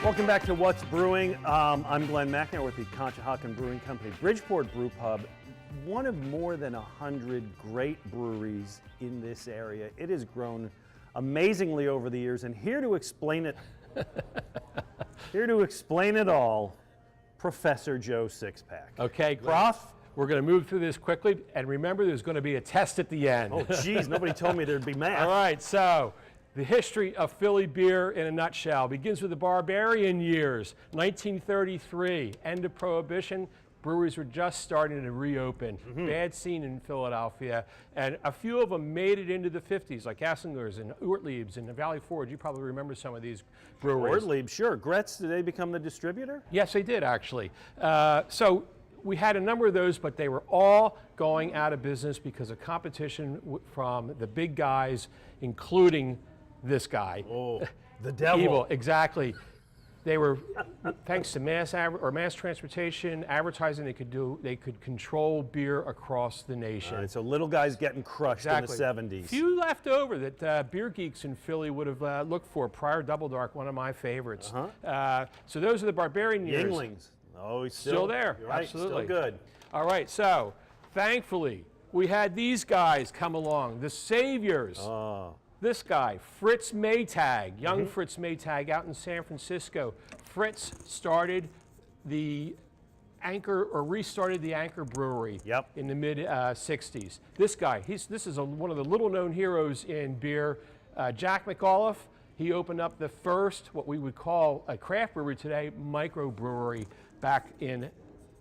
Welcome back to What's Brewing. I'm Glen Macnow with the Conshohocken Brewing Company, Bridgeport Brew Pub, one of more than 100 great breweries in this area. It has grown amazingly over the years, and here to explain it, all, Professor Joe Sixpack. Okay, Prof? We're going to move through this quickly, and remember there's going to be a test at the end. Oh, geez, nobody told me there'd be math. All right, so the history of Philly beer in a nutshell begins with the barbarian years, 1933, end of Prohibition. Breweries were just starting to reopen. Bad scene in Philadelphia, and a few of them made it into the 50s, like Assinger's and Ortlieb's and the Valley Forge. You probably remember some of these breweries. Ortlieb, sure. Gretz, did they become the distributor? Yes, they did, actually. So we had a number of those, but they were all going out of business because of competition from the big guys, including this guy. Oh, the devil. Evil, exactly. They were, thanks to mass transportation, advertising, they could control beer across the nation. All right, so little guys getting crushed in the 70s. Few left over that beer geeks in Philly would have looked for. Prior Double Dark, one of my favorites. So those are the barbarian years. Yinglings. Oh, he's Still there, you're right, absolutely. Still good. All right, so thankfully we had these guys come along, the saviors. Oh. This guy, Fritz Maytag, young Fritz Maytag out in San Francisco. Fritz started the restarted the Anchor Brewery in the mid 60s. This guy, this is one of the little known heroes in beer. Jack McAuliffe, he opened up the first, what we would call a craft brewery today, microbrewery, back in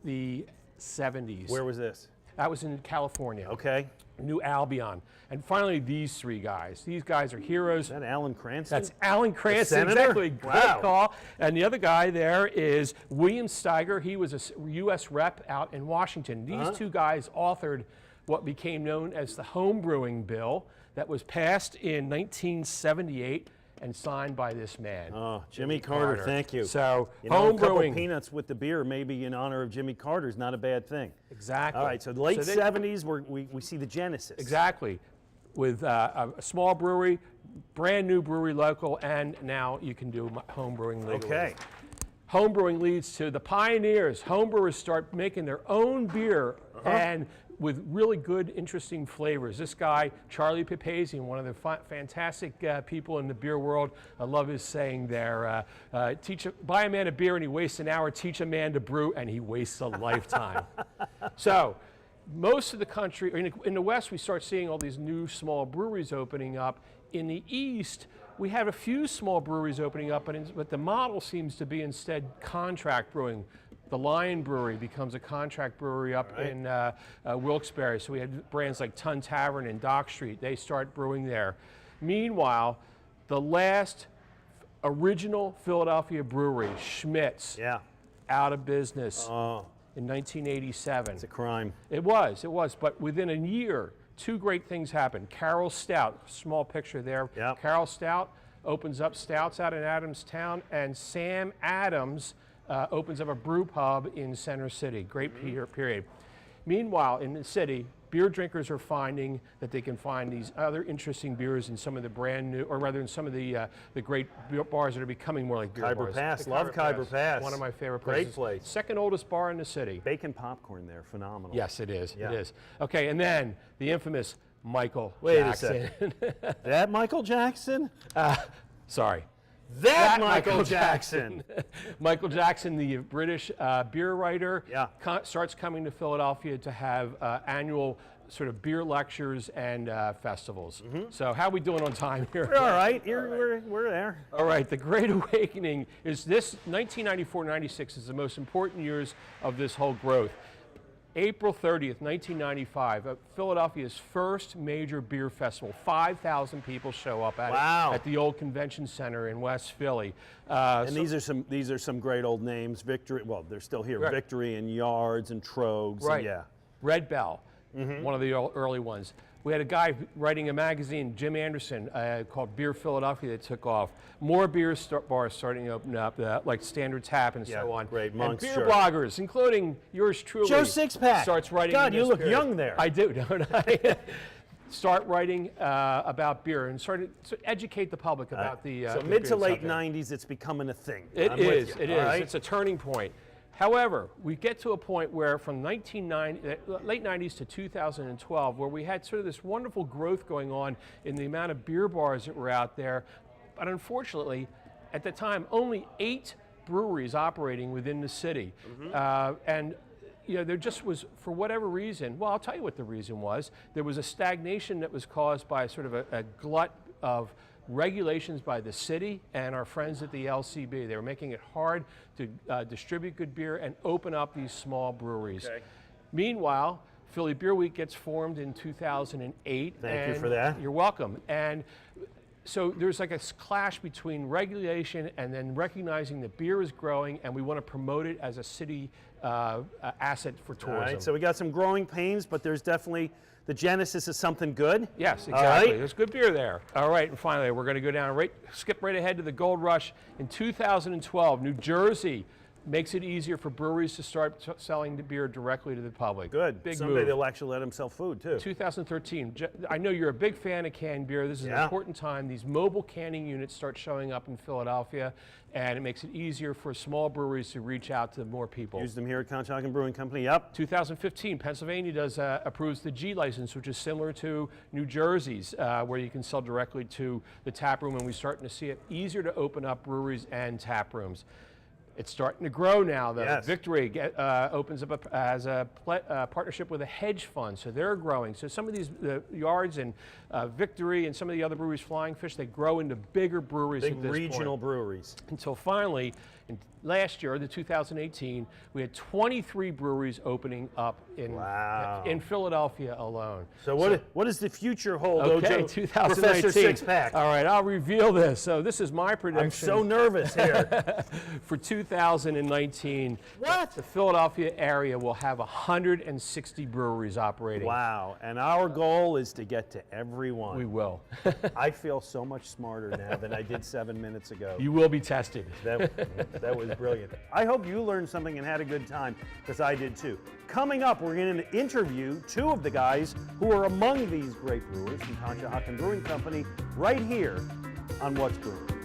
the 70s. Where was this? That was in California. Okay. New Albion. And finally, these three guys. These guys are heroes. Is that Alan Cranston? That's Alan Cranston, Senator? exactly. Great call. And the other guy there is William Steiger. He was a U.S. rep out in Washington. These two guys authored what became known as the Home Brewing Bill that was passed in 1978 and signed by this man. Oh, Jimmy Carter, thank you. So, home brewing. Peanuts with the beer, maybe in honor of Jimmy Carter, is not a bad thing. Exactly. All right, so the late 70s, we see the genesis. Exactly. With a small brewery, brand new brewery local, and now you can do home brewing legally. Okay. Home brewing leads to the pioneers. Home brewers start making their own beer and with really good, interesting flavors. This guy, Charlie Papazian, one of the fantastic people in the beer world. I love his saying there, buy a man a beer and he wastes an hour, teach a man to brew and he wastes a lifetime. So, most of the country, in the West, we start seeing all these new small breweries opening up. In the East, we have a few small breweries opening up, but the model seems to be instead contract brewing. The Lion Brewery becomes a contract brewery up in Wilkes-Barre. So we had brands like Tun Tavern and Dock Street. They start brewing there. Meanwhile, the last original Philadelphia brewery, Schmidt's, out of business in 1987. It's a crime. It was. But within a year, two great things happened. Carol Stout, small picture there. Carol Stout opens up Stouts out in Adamstown, and Sam Adams opens up a brew pub in Center City. Great period. Meanwhile, in the city, beer drinkers are finding that they can find these other interesting beers in some of the brand new, or rather in some of the great bars that are becoming more like beer Khyber bars. Pass, love Khyber Pass. One of my favorite Great places. place. Second oldest bar in the city. Bacon popcorn there, phenomenal. Yes, it is. It is. Okay, and then the infamous Michael Wait Jackson. a second. That Michael Jackson? Sorry. That Michael Jackson. Michael Jackson, the British beer writer, starts coming to Philadelphia to have annual sort of beer lectures and festivals. So how are we doing on time here? We're all right. We're there. All right. The Great Awakening is this 1994-96 is the most important years of this whole growth. April 30th, 1995, Philadelphia's first major beer festival. 5,000 people show up at the old convention center in West Philly. And these are some great old names. Victory. Well, they're still here. Victory and Yards and Trogs. Right. And Red Bell, one of the early ones. We had a guy writing a magazine, Jim Anderson, called Beer Philadelphia, that took off. More beer bars starting to open up, like Standard Tap and so on. Great. And beer bloggers, including yours truly. Joe Sixpack. Starts writing. God, you look period. young there. I do, don't I? start writing about beer and start to educate the public about the So the mid beer to late subject. 90s, it's becoming a thing. It I'm with is. you. It All is. right? It's a turning point. However, we get to a point where from late 90s to 2012, where we had sort of this wonderful growth going on in the amount of beer bars that were out there. But unfortunately, at the time, only 8 breweries operating within the city. And there just was, for whatever reason, well, I'll tell you what the reason was. There was a stagnation that was caused by sort of a glut of regulations by the city and our friends at the LCB. They were making it hard to distribute good beer and open up these small breweries. Okay. Meanwhile, Philly Beer Week gets formed in 2008. Thank you for that. You're welcome. And so there's like a clash between regulation and then recognizing that beer is growing and we want to promote it as a city asset for tourism. All right, so we got some growing pains, but there's definitely the genesis of something good. Yes, All exactly. right. There's good beer there. All right, and finally, we're going to go down, skip right ahead to the gold rush. In 2012, New Jersey makes it easier for breweries to start selling the beer directly to the public. Good. Big Someday move. they'll actually let them sell food, too. 2013, I know you're a big fan of canned beer. This is an important time. These mobile canning units start showing up in Philadelphia, and it makes it easier for small breweries to reach out to more people. Use them here at Conshohocken Brewing Company, yep. 2015, Pennsylvania approves the G license, which is similar to New Jersey's, where you can sell directly to the tap room, and we're starting to see it easier to open up breweries and tap rooms. It's starting to grow now, though. Yes. Victory opens up as a partnership with a hedge fund, so they're growing. So some of these yards and Victory and some of the other breweries, Flying Fish, they grow into bigger breweries Big at this regional point. breweries. Until finally, last year, the 2018, we had 23 breweries opening up in Philadelphia alone. So what does the future hold, Okay, Ojo? 2019. Professor Sixpack. All right, I'll reveal this. So this is my prediction. I'm so nervous here. For 2019, the Philadelphia area will have 160 breweries operating. Wow, and our goal is to get to every one. We will. I feel so much smarter now than I did 7 minutes ago. You will be tested. That was brilliant. I hope you learned something and had a good time, because I did too. Coming up, we're going to interview 2 of the guys who are among these great brewers from Conshohocken Brewing Company right here on What's Brewing.